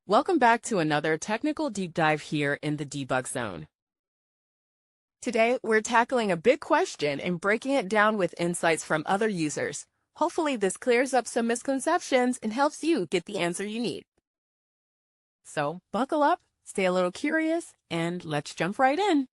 Welcome back to another technical deep dive here in the debug zone. Today, we're tackling a big question and breaking it down with insights from other users. Hopefully, this clears up some misconceptions and helps you get the answer you need. So, buckle up, stay a little curious, and let's jump right in.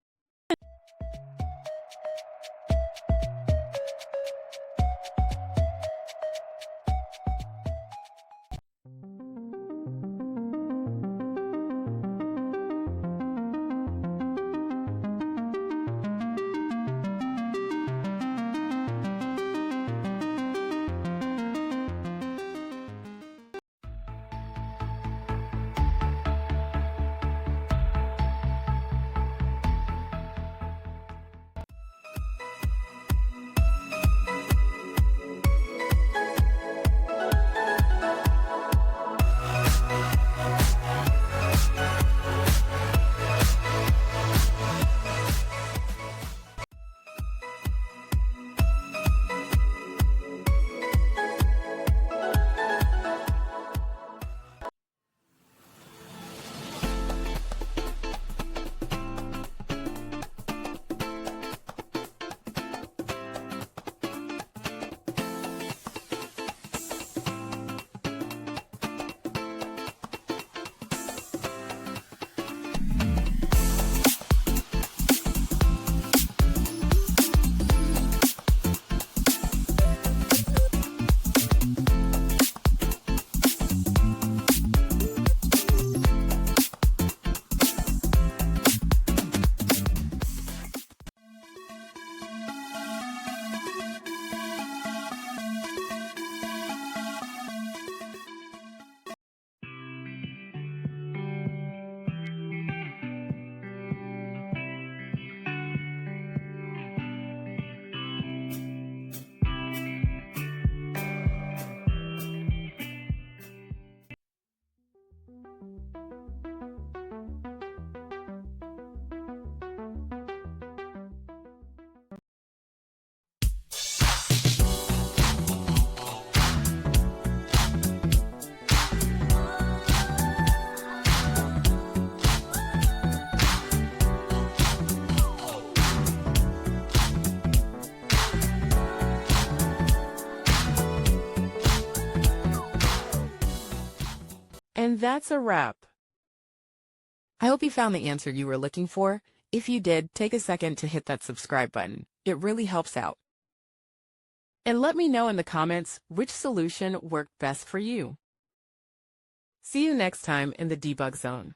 And that's a wrap. I hope you found the answer you were looking for. If you did, take a second to hit that subscribe button. It really helps out. And let me know in the comments which solution worked best for you. See you next time in the debug zone.